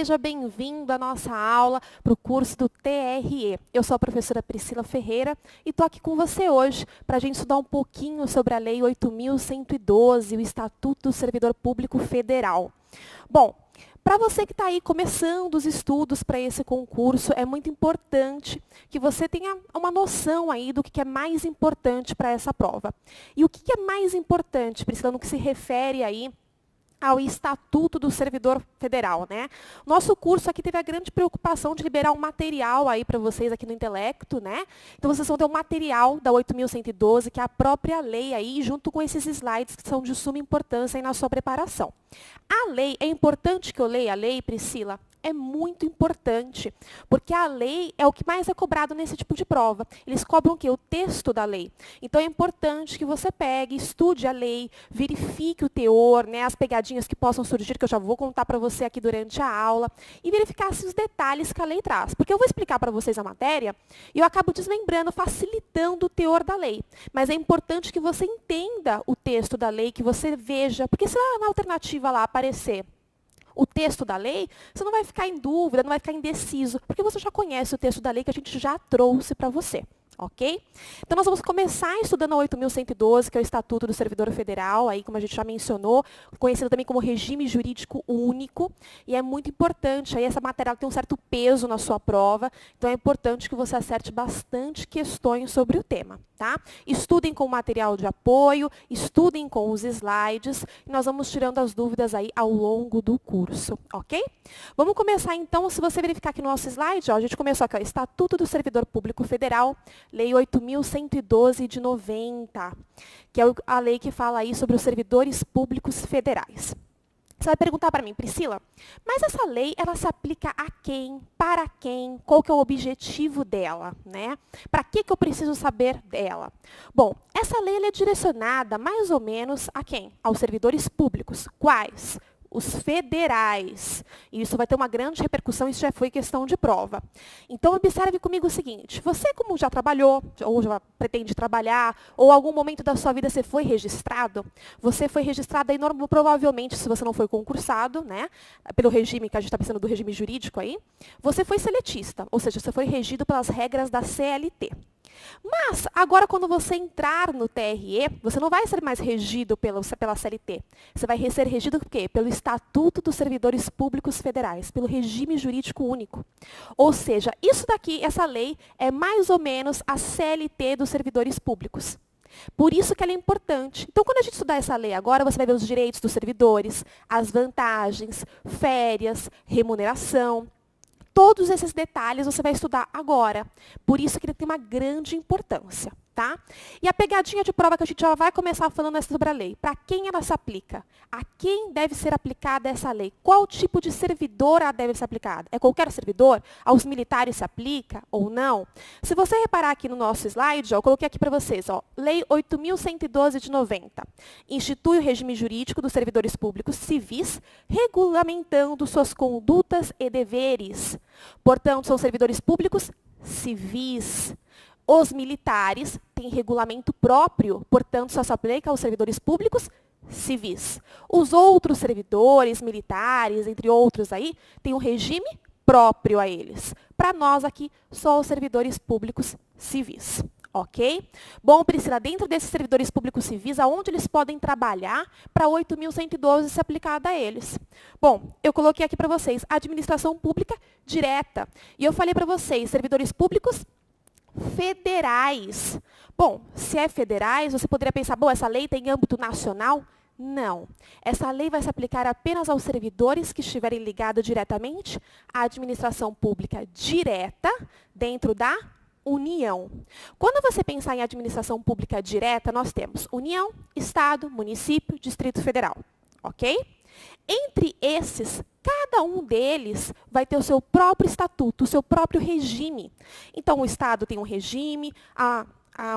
seja bem-vindo à nossa aula para o curso do TRE. Eu sou a professora Priscila Ferreira e estou aqui com você hoje para a gente estudar um pouquinho sobre a Lei 8.112, o Estatuto do Servidor Público Federal. Bom, para você que está aí começando os estudos para esse concurso, é muito importante que você tenha uma noção aí do que é mais importante para essa prova. E o que é mais importante, Priscila, no que se refere aí ao Estatuto do Servidor Federal, né? Nosso curso aqui teve a grande preocupação de liberar um material aí para vocês aqui no Intelecto, né? Então vocês vão ter um material da 8.112, que é a própria lei aí, junto com esses slides que são de suma importância aí na sua preparação. A lei, é importante que eu leia a lei, Priscila? É muito importante, porque a lei é o que mais é cobrado nesse tipo de prova. Eles cobram o quê? O texto da lei. Então, é importante que você pegue, estude a lei, verifique o teor, né, as pegadinhas que possam surgir, que eu já vou contar para você aqui durante a aula, e verificar os detalhes que a lei traz. Porque eu vou explicar para vocês a matéria, e eu acabo desmembrando, facilitando o teor da lei. Mas é importante que você entenda o texto da lei, que você veja, porque se na alternativa lá aparecer o texto da lei, você não vai ficar em dúvida, não vai ficar indeciso, porque você já conhece o texto da lei que a gente já trouxe para você. Ok? Então, nós vamos começar estudando a 8.112, que é o Estatuto do Servidor Federal, aí, como a gente já mencionou, conhecido também como regime jurídico único, e é muito importante, aí essa matéria tem um certo peso na sua prova, então é importante que você acerte bastante questões sobre o tema, tá? Estudem com o material de apoio, estudem com os slides, e nós vamos tirando as dúvidas aí ao longo do curso, ok? Vamos começar, então, se você verificar aqui no nosso slide, ó, a gente começou aqui, ó, Estatuto do Servidor Público Federal, Lei 8.112 de 90, que é a lei que fala aí sobre os servidores públicos federais. Você vai perguntar para mim, Priscila, mas essa lei, ela se aplica a quem? Para quem? Qual que é o objetivo dela? Né? Para que eu preciso saber dela? Bom, essa lei ela é direcionada mais ou menos a quem? Aos servidores públicos. Quais? Os federais. E isso vai ter uma grande repercussão, isso já foi questão de prova. Então, observe comigo o seguinte, você como já trabalhou, ou já pretende trabalhar, ou algum momento da sua vida você foi registrado aí provavelmente, se você não foi concursado, né, pelo regime, que a gente está pensando do regime jurídico aí, você foi seletista, ou seja, você foi regido pelas regras da CLT. Mas, agora, quando você entrar no TRE, você não vai ser mais regido pela CLT. Você vai ser regido por quê? Pelo Estatuto dos Servidores Públicos Federais, pelo regime jurídico único. Ou seja, isso daqui, essa lei, é mais ou menos a CLT dos servidores públicos. Por isso que ela é importante. Então, quando a gente estudar essa lei agora, você vai ver os direitos dos servidores, as vantagens, férias, remuneração. Todos esses detalhes você vai estudar agora. Por isso que ele tem uma grande importância. Tá? E a pegadinha de prova que a gente já vai começar falando é sobre a lei. Para quem ela se aplica? A quem deve ser aplicada essa lei? Qual tipo de servidor ela deve ser aplicada? É qualquer servidor? Aos militares se aplica ou não? Se você reparar aqui no nosso slide, ó, eu coloquei aqui para vocês, ó, Lei 8.112 de 90. Institui o regime jurídico dos servidores públicos civis, regulamentando suas condutas e deveres. Portanto, são servidores públicos civis. Os militares têm regulamento próprio, portanto, só se aplica aos servidores públicos civis. Os outros servidores, militares, entre outros aí, têm um regime próprio a eles. Para nós aqui, só os servidores públicos civis. Ok? Bom, Priscila, dentro desses servidores públicos civis, aonde eles podem trabalhar para 8.112 ser aplicada a eles? Bom, eu coloquei aqui para vocês, administração pública direta. E eu falei para vocês, servidores públicos federais. Bom, se é federais, você poderia pensar, bom, essa lei tem âmbito nacional? Não. Essa lei vai se aplicar apenas aos servidores que estiverem ligados diretamente à administração pública direta dentro da União. Quando você pensar em administração pública direta, nós temos União, Estado, Município, Distrito Federal. Ok? Entre esses, cada um deles vai ter o seu próprio estatuto, o seu próprio regime. Então, o Estado tem um regime,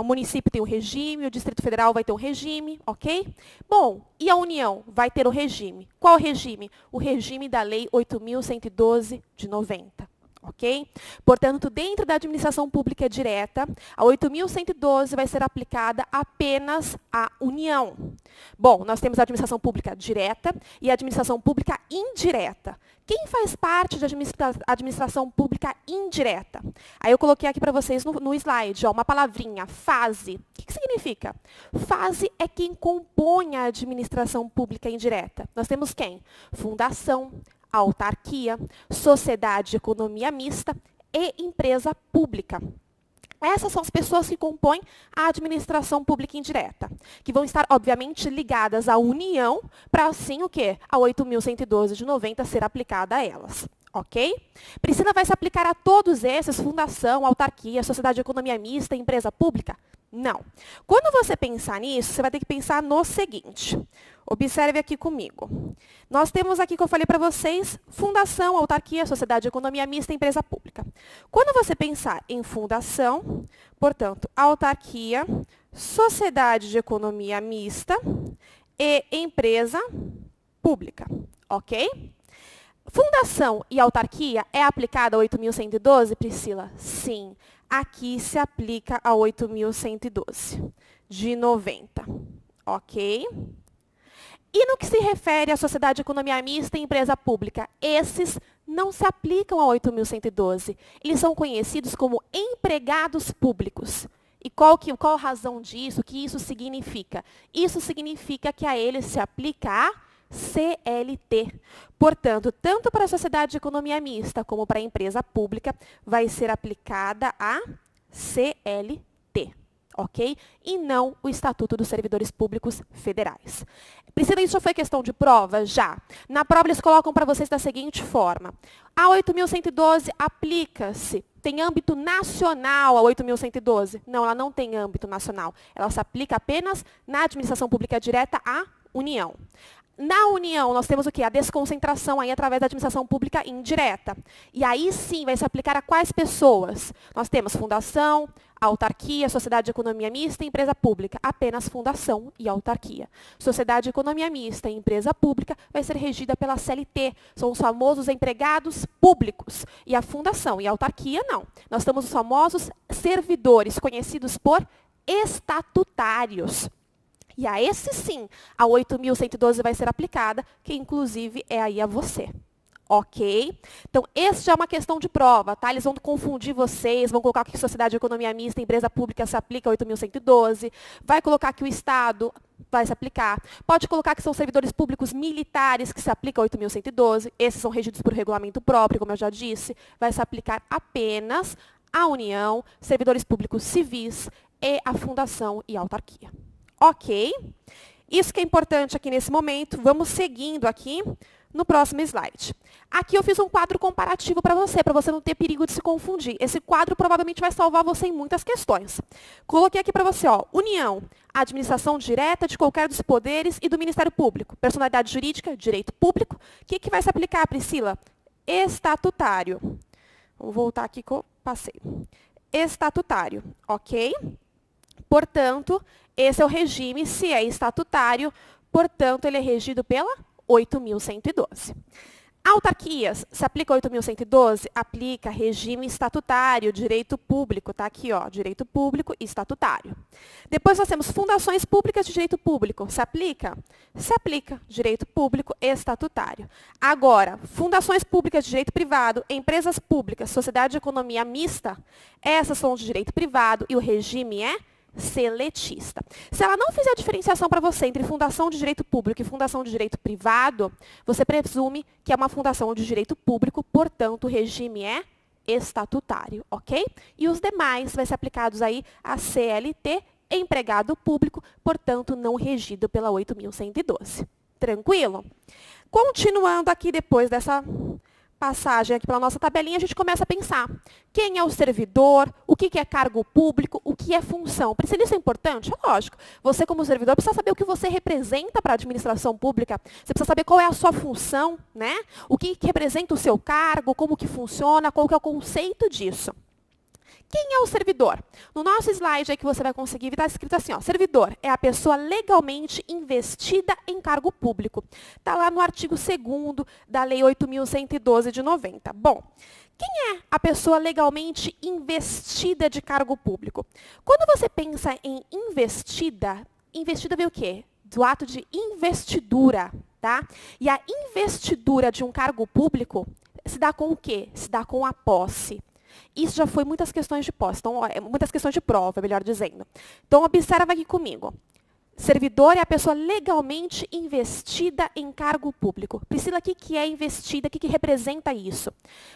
o município tem um regime, o Distrito Federal vai ter um regime, ok? Bom, e a União vai ter um regime. Qual regime? O regime da Lei 8.112 de 90. ok? Portanto, dentro da administração pública direta, a 8.112 vai ser aplicada apenas à União. Bom, nós temos a administração pública direta e a administração pública indireta. Quem faz parte da administração pública indireta? Aí eu coloquei aqui para vocês no slide, ó, uma palavrinha, fase. O que significa? Fase é quem compõe a administração pública indireta. Nós temos quem? Fundação, autarquia, sociedade de economia mista e empresa pública. Essas são as pessoas que compõem a administração pública indireta, que vão estar, obviamente, ligadas à União, para assim o quê? A 8.112 de 90 ser aplicada a elas. Ok? Priscila vai se aplicar a todos esses, fundação, autarquia, sociedade de economia mista, empresa pública? Não. Quando você pensar nisso, você vai ter que pensar no seguinte. Observe aqui comigo. Nós temos aqui, que eu falei para vocês, fundação, autarquia, sociedade de economia mista, empresa pública. Quando você pensar em fundação, portanto, autarquia, sociedade de economia mista e empresa pública, ok? Fundação e autarquia é aplicada a 8.112, Priscila? Sim. Aqui se aplica a 8.112 de 90, ok? E no que se refere à sociedade de economia mista e empresa pública, esses não se aplicam a 8.112. Eles são conhecidos como empregados públicos. E qual a razão disso? O que isso significa? Isso significa que a eles se aplica a CLT. Portanto, tanto para a sociedade de economia mista como para a empresa pública, vai ser aplicada a CLT, ok? E não o Estatuto dos Servidores Públicos Federais. Priscila, isso já foi questão de prova? Já. Na prova, eles colocam para vocês da seguinte forma. A 8.112 aplica-se, tem âmbito nacional a 8.112? Não, ela não tem âmbito nacional. Ela se aplica apenas na administração pública direta à União. Na União, nós temos o quê? A desconcentração aí através da administração pública indireta. E aí sim vai se aplicar a quais pessoas? Nós temos fundação, autarquia, sociedade de economia mista e empresa pública. Apenas fundação e autarquia. Sociedade de economia mista e empresa pública vai ser regida pela CLT. São os famosos empregados públicos. E a fundação e a autarquia, não. Nós temos os famosos servidores, conhecidos por estatutários. E a esse sim, a 8.112 vai ser aplicada, que inclusive é aí a você. Ok? Então, esse já é uma questão de prova, tá? Eles vão confundir vocês, vão colocar que sociedade de economia mista, empresa pública se aplica a 8.112, vai colocar que o Estado vai se aplicar, pode colocar que são servidores públicos militares que se aplicam a 8.112, esses são regidos por regulamento próprio, como eu já disse, vai se aplicar apenas à União, servidores públicos civis e a fundação e a autarquia. Ok? Isso que é importante aqui nesse momento. Vamos seguindo aqui no próximo slide. Aqui eu fiz um quadro comparativo para você não ter perigo de se confundir. Esse quadro provavelmente vai salvar você em muitas questões. Coloquei aqui para você, ó, União, administração direta de qualquer dos poderes e do Ministério Público. Personalidade jurídica, direito público. O que vai se aplicar, Priscila? Estatutário. Vamos voltar aqui que eu passei. Estatutário, ok? Portanto, esse é o regime, se é estatutário, portanto, ele é regido pela 8.112. Autarquias, se aplica 8.112, aplica regime estatutário, direito público, tá aqui, ó, direito público e estatutário. Depois nós temos fundações públicas de direito público, se aplica? Se aplica, direito público e estatutário. Agora, fundações públicas de direito privado, empresas públicas, sociedade de economia mista, essas são de direito privado e o regime é seletista. Se ela não fizer a diferenciação para você entre fundação de direito público e fundação de direito privado, você presume que é uma fundação de direito público, portanto, o regime é estatutário, ok? E os demais vai ser aplicados aí a CLT, empregado público, portanto, não regido pela 8.112. Tranquilo? Continuando aqui depois dessa passagem aqui pela nossa tabelinha, a gente começa a pensar quem é o servidor, o que é cargo público, o que é função. Precisa isso é importante? É lógico. Você, como servidor, precisa saber o que você representa para a administração pública. Você precisa saber qual é a sua função, né? O que representa o seu cargo, como que funciona, qual que é o conceito disso. Quem é o servidor? No nosso slide aí que você vai conseguir, está escrito assim, ó, servidor é a pessoa legalmente investida em cargo público. Está lá no artigo 2º da Lei 8.112 de 90. Bom, quem é a pessoa legalmente investida de cargo público? Quando você pensa em investida, investida vem o quê? Do ato de investidura, tá? E a investidura de um cargo público se dá com o quê? Se dá com a posse. Isso já foi muitas questões de posse, então, muitas questões de prova, melhor dizendo. Então, observa aqui comigo. Servidor é a pessoa legalmente investida em cargo público. Priscila, o que é investida? O que representa isso?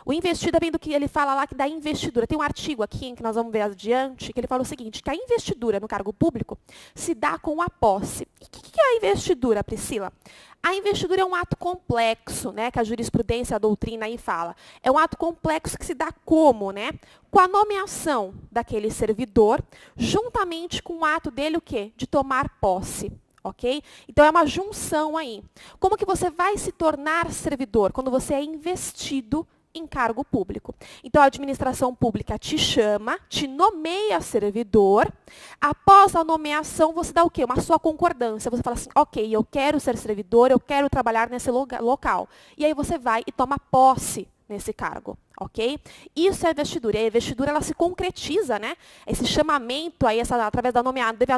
O investida vem do que ele fala lá que da investidura. Tem um artigo aqui, em que nós vamos ver adiante, que ele fala o seguinte, que a investidura no cargo público se dá com a posse. E o que é a investidura, Priscila? A investidura é um ato complexo, né, que a jurisprudência, a doutrina aí fala. É um ato complexo que se dá como, né? Com a nomeação daquele servidor, juntamente com o ato dele, o quê? De tomar posse, ok? Então, é uma junção aí. Como que você vai se tornar servidor? Quando você é investido em cargo público. Então, a administração pública te chama, te nomeia servidor. Após a nomeação, você dá o quê? Uma sua concordância. Você fala assim, ok, eu quero ser servidor, eu quero trabalhar nesse local. E aí você vai e toma posse nesse cargo, ok? Isso é investidura. E a investidura, ela se concretiza, né? Esse chamamento aí, através da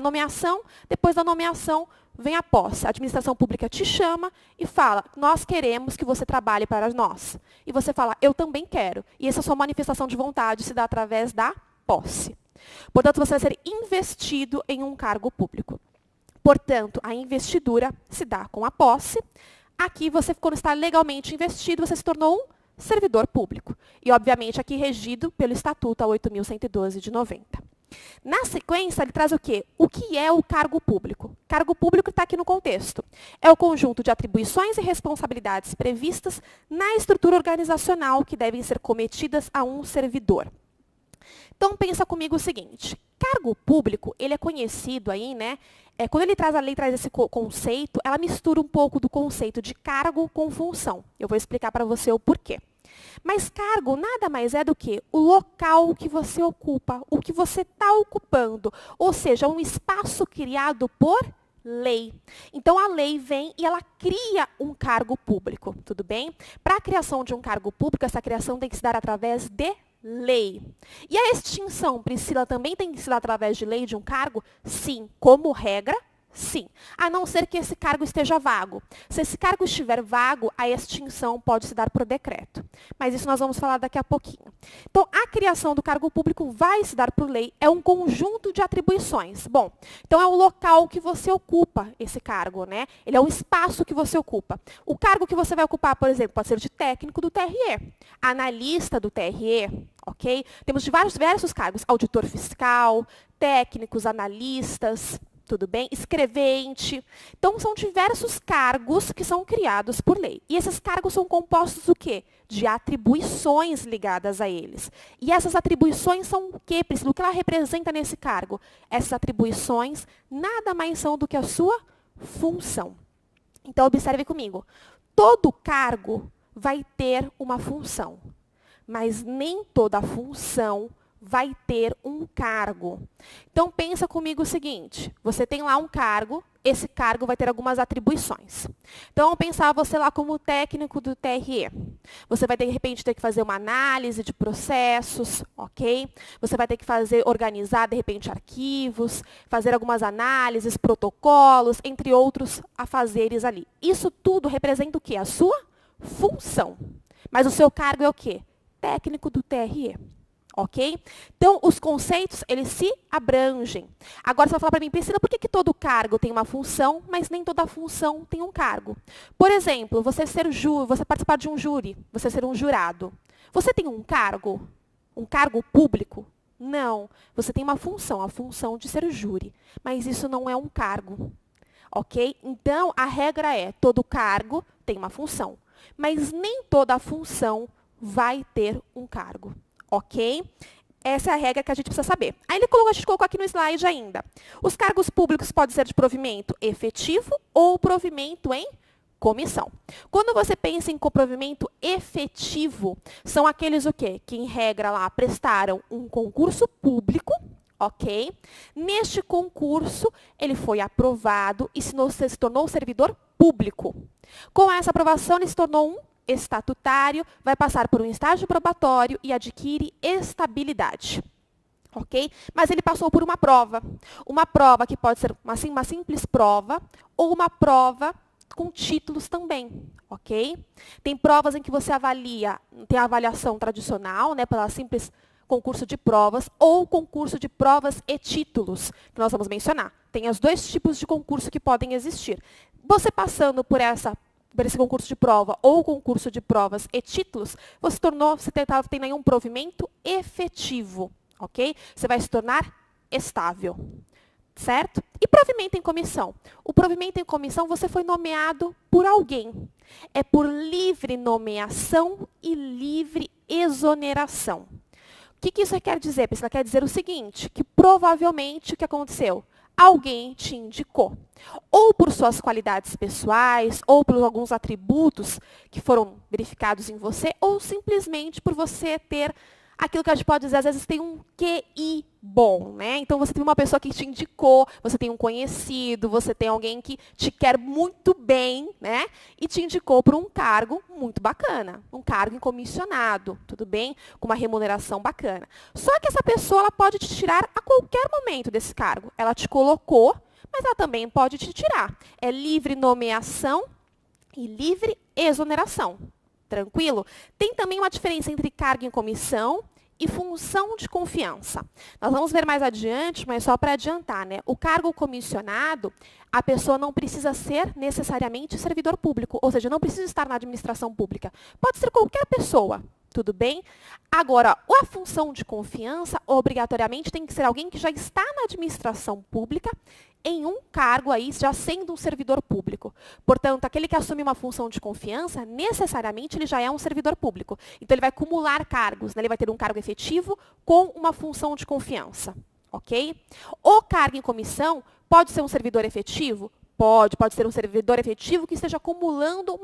nomeação, depois da nomeação, vem a posse. A administração pública te chama e fala, nós queremos que você trabalhe para nós. E você fala, eu também quero. E essa sua manifestação de vontade se dá através da posse. Portanto, você vai ser investido em um cargo público. Portanto, a investidura se dá com a posse. Aqui, você, quando está legalmente investido, você se tornou um servidor público. E, obviamente, aqui regido pelo Estatuto 8.112 de 90. Na sequência, ele traz o quê? O que é o cargo público? Cargo público está aqui no contexto. É o conjunto de atribuições e responsabilidades previstas na estrutura organizacional que devem ser cometidas a um servidor. Então, pensa comigo o seguinte. Cargo público, ele é conhecido aí, né? Quando a lei traz esse conceito, ela mistura um pouco do conceito de cargo com função. Eu vou explicar para você o porquê. Mas cargo nada mais é do que o local que você ocupa, o que você está ocupando. Ou seja, um espaço criado por lei. Então, a lei vem e ela cria um cargo público, tudo bem? Para a criação de um cargo público, essa criação tem que se dar através de lei. E a extinção, Priscila, também tem que se dar através de lei de um cargo? Sim. Como regra, sim. A não ser que esse cargo esteja vago. Se esse cargo estiver vago, a extinção pode se dar por decreto. Mas isso nós vamos falar daqui a pouquinho. Então, a criação do cargo público vai se dar por lei, é um conjunto de atribuições. Bom, então é o local que você ocupa esse cargo, né? Ele é o espaço que você ocupa. O cargo que você vai ocupar, por exemplo, pode ser de técnico do TRE, analista do TRE, ok? Temos diversos cargos, auditor fiscal, técnicos, analistas, tudo bem? Escrevente. Então, são diversos cargos que são criados por lei. E esses cargos são compostos do quê? De atribuições ligadas a eles. E essas atribuições são o quê, Priscila? O que ela representa nesse cargo? Essas atribuições nada mais são do que a sua função. Então, observe comigo. Todo cargo vai ter uma função, mas nem toda função vai ter um cargo. Então, pensa comigo o seguinte, você tem lá um cargo, esse cargo vai ter algumas atribuições. Então, vamos pensar você lá como técnico do TRE. Você vai, de repente, ter que fazer uma análise de processos, ok? Você vai ter que organizar, de repente, arquivos, fazer algumas análises, protocolos, entre outros afazeres ali. Isso tudo representa o quê? A sua função. Mas o seu cargo é o quê? Técnico do TRE. Ok? Então, os conceitos, eles se abrangem. Agora, você vai falar para mim, Priscila, por que todo cargo tem uma função, mas nem toda função tem um cargo? Por exemplo, você participar de um júri, você ser um jurado. Você tem um cargo? Um cargo público? Não. Você tem uma função, a função de ser júri. Mas isso não é um cargo. Ok? Então, a regra é, todo cargo tem uma função, mas nem toda função vai ter um cargo. Ok? Essa é a regra que a gente precisa saber. Aí a gente colocou aqui no slide ainda. Os cargos públicos podem ser de provimento efetivo ou provimento em comissão. Quando você pensa em comprovimento efetivo, são aqueles o quê? Que, em regra, lá prestaram um concurso público, ok? Neste concurso, ele foi aprovado e se tornou servidor público. Com essa aprovação, ele se tornou um estatutário, vai passar por um estágio probatório e adquire estabilidade. Ok? Mas ele passou por uma prova que pode ser uma simples prova ou uma prova com títulos também, ok? Tem provas em que você avalia, tem a avaliação tradicional, né, pela simples concurso de provas ou concurso de provas e títulos, que nós vamos mencionar. Tem os dois tipos de concurso que podem existir. Você passando por esse concurso de prova ou concurso de provas e títulos, você tem aí um provimento efetivo, ok? Você vai se tornar estável, certo? E provimento em comissão? O provimento em comissão, você foi nomeado por alguém. É por livre nomeação e livre exoneração. O que isso quer dizer? Ela quer dizer o seguinte, que provavelmente o que aconteceu? Alguém te indicou, ou por suas qualidades pessoais, ou por alguns atributos que foram verificados em você, ou simplesmente por você ter aquilo que a gente pode dizer, às vezes tem um QI bom, né? Então, você tem uma pessoa que te indicou, você tem um conhecido, você tem alguém que te quer muito bem, né? E te indicou para um cargo muito bacana, um cargo em comissionado, tudo bem? Com uma remuneração bacana. Só que essa pessoa ela pode te tirar a qualquer momento desse cargo. Ela te colocou, mas ela também pode te tirar. É livre nomeação e livre exoneração. Tranquilo? Tem também uma diferença entre cargo em comissão e função de confiança. Nós vamos ver mais adiante, mas só para adiantar, né? O cargo comissionado, a pessoa não precisa ser necessariamente servidor público, ou seja, não precisa estar na administração pública. Pode ser qualquer pessoa, tudo bem? Agora, a função de confiança, obrigatoriamente, tem que ser alguém que já está na administração pública, em um cargo aí, já sendo um servidor público. Portanto, aquele que assume uma função de confiança, necessariamente ele já é um servidor público. Então, ele vai acumular cargos, né? Ele vai ter um cargo efetivo com uma função de confiança, ok? O cargo em comissão pode ser um servidor efetivo? Pode ser um servidor efetivo que esteja acumulando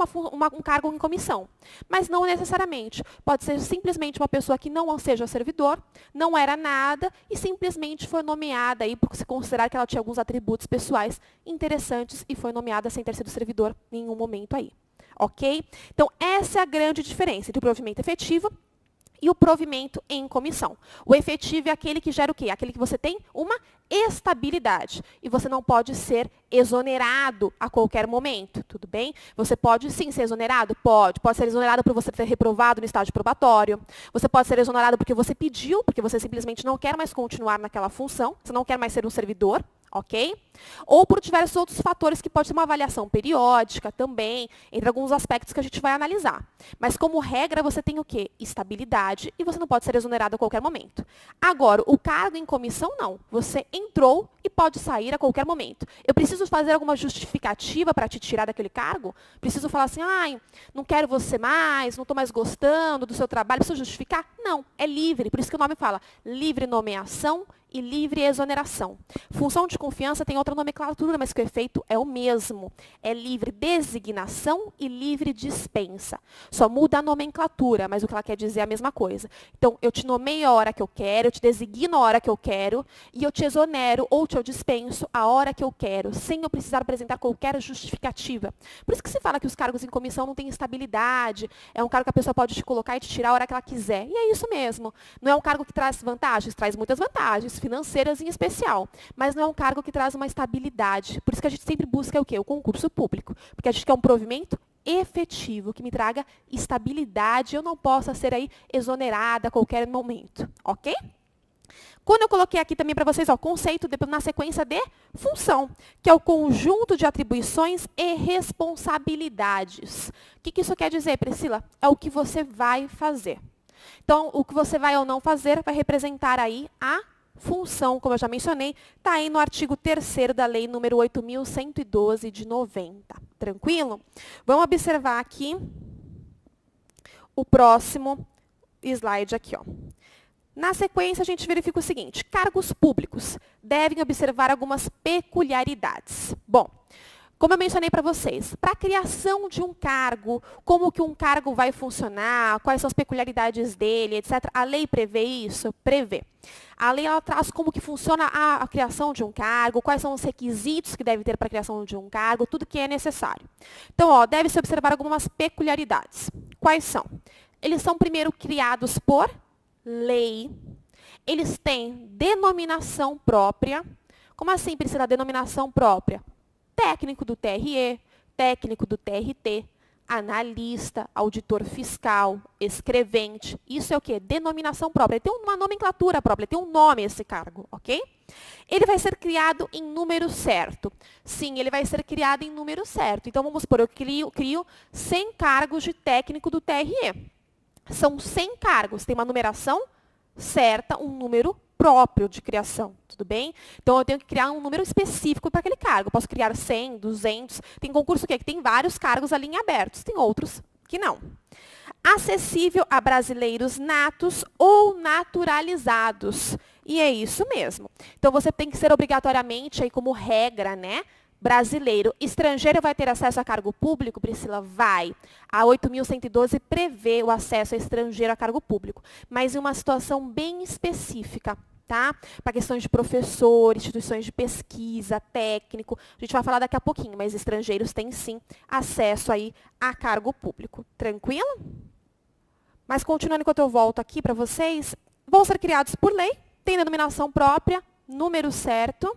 um cargo em comissão. Mas não necessariamente. Pode ser simplesmente uma pessoa que não seja servidor, não era nada e simplesmente foi nomeada aí por se considerar que ela tinha alguns atributos pessoais interessantes e foi nomeada sem ter sido servidor em nenhum momento aí. Ok? Então, essa é a grande diferença entre o provimento efetivo e o provimento em comissão. O efetivo é aquele que gera o quê? Aquele que você tem uma estabilidade. E você não pode ser exonerado a qualquer momento, tudo bem? Você pode sim ser exonerado? Pode. Pode ser exonerado por você ter reprovado no estágio probatório. Você pode ser exonerado porque você pediu, porque você simplesmente não quer mais continuar naquela função, você não quer mais ser um servidor, ok? Ou por diversos outros fatores que pode ser uma avaliação periódica também, entre alguns aspectos que a gente vai analisar. Mas, como regra, você tem o quê? Estabilidade e você não pode ser exonerado a qualquer momento. Agora, o cargo em comissão, não. Você entrou e pode sair a qualquer momento. Eu preciso fazer alguma justificativa para te tirar daquele cargo? Preciso falar assim, ai, não quero você mais, não estou mais gostando do seu trabalho, preciso justificar? Não, é livre. Por isso que o nome fala livre nomeação e livre exoneração. Função de confiança tem outra nomenclatura, mas que o efeito é o mesmo. É livre designação e livre dispensa. Só muda a nomenclatura, mas o que ela quer dizer é a mesma coisa. Então, eu te nomeio a hora que eu quero, eu te designo a hora que eu quero, e eu te exonero ou te dispenso a hora que eu quero, sem eu precisar apresentar qualquer justificativa. Por isso que se fala que os cargos em comissão não têm estabilidade, é um cargo que a pessoa pode te colocar e te tirar a hora que ela quiser. E é isso mesmo. Não é um cargo que traz vantagens, traz muitas vantagens, financeiras em especial, mas não é um cargo que traz uma estabilidade. Por isso que a gente sempre busca o quê? O concurso público, porque a gente quer um provimento efetivo, que me traga estabilidade, eu não possa ser aí exonerada a qualquer momento, ok? Quando eu coloquei aqui também para vocês, ó, conceito na sequência de função, que é o conjunto de atribuições e responsabilidades. O que isso quer dizer, Priscila? É o que você vai fazer. Então, o que você vai ou não fazer vai representar aí a função, como eu já mencionei, está aí no artigo 3º da lei número 8.112 de 90. Tranquilo? Vamos observar aqui o próximo slide aqui, ó. Na sequência, a gente verifica o seguinte, cargos públicos devem observar algumas peculiaridades. Bom, Como eu mencionei para vocês, para a criação de um cargo, como que um cargo vai funcionar, quais são as peculiaridades dele, etc. A lei prevê isso? Prevê. A lei ela traz como que funciona a criação de um cargo, quais são os requisitos que deve ter para a criação de um cargo, tudo que é necessário. Então, ó, deve-se observar algumas peculiaridades. Quais são? Eles são primeiro criados por lei, eles têm denominação própria. Como assim precisa de denominação própria? Técnico do TRE, técnico do TRT, analista, auditor fiscal, escrevente. Isso é o quê? Denominação própria. Ele tem uma nomenclatura própria, ele tem um nome esse cargo, ok? Ele vai ser criado em número certo. Sim, ele vai ser criado em número certo. Então, vamos supor, eu crio 100 cargos de técnico do TRE. São 100 cargos, tem uma numeração certa, um número próprio de criação, tudo bem? Então, eu tenho que criar um número específico para aquele cargo. Eu posso criar 100, 200. Tem concurso que tem vários cargos ali em abertos, tem outros que não. Acessível a brasileiros natos ou naturalizados. E é isso mesmo. Então, você tem que ser obrigatoriamente, aí, como regra, né? Brasileiro. Estrangeiro vai ter acesso a cargo público, Priscila? Vai. A 8.112 prevê o acesso a estrangeiro a cargo público, mas em uma situação bem específica, tá? Para questões de professor, instituições de pesquisa, técnico. A gente vai falar daqui a pouquinho, mas estrangeiros têm sim acesso aí a cargo público. Tranquilo? Mas continuando enquanto eu volto aqui para vocês, vão ser criados por lei, tem denominação própria, número certo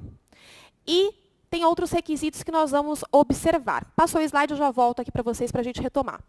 e tem outros requisitos que nós vamos observar. Passou o slide, eu já volto aqui para vocês para a gente retomar.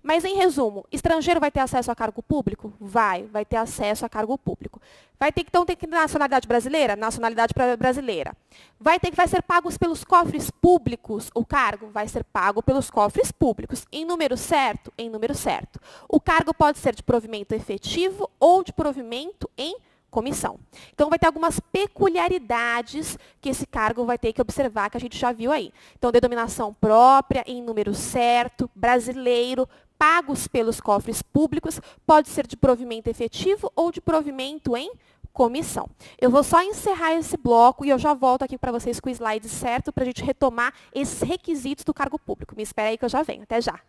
Mas, em resumo, estrangeiro vai ter acesso a cargo público? Vai ter acesso a cargo público. Vai ter que ter nacionalidade brasileira? Nacionalidade brasileira. Vai ser pagos pelos cofres públicos? O cargo vai ser pago pelos cofres públicos. Em número certo? Em número certo. O cargo pode ser de provimento efetivo ou de provimento em comissão. Então, vai ter algumas peculiaridades que esse cargo vai ter que observar, que a gente já viu aí. Então, denominação própria, em número certo, brasileiro, pagos pelos cofres públicos, pode ser de provimento efetivo ou de provimento em comissão. Eu vou só encerrar esse bloco e eu já volto aqui para vocês com o slide certo para a gente retomar esses requisitos do cargo público. Me espera aí que eu já venho. Até já.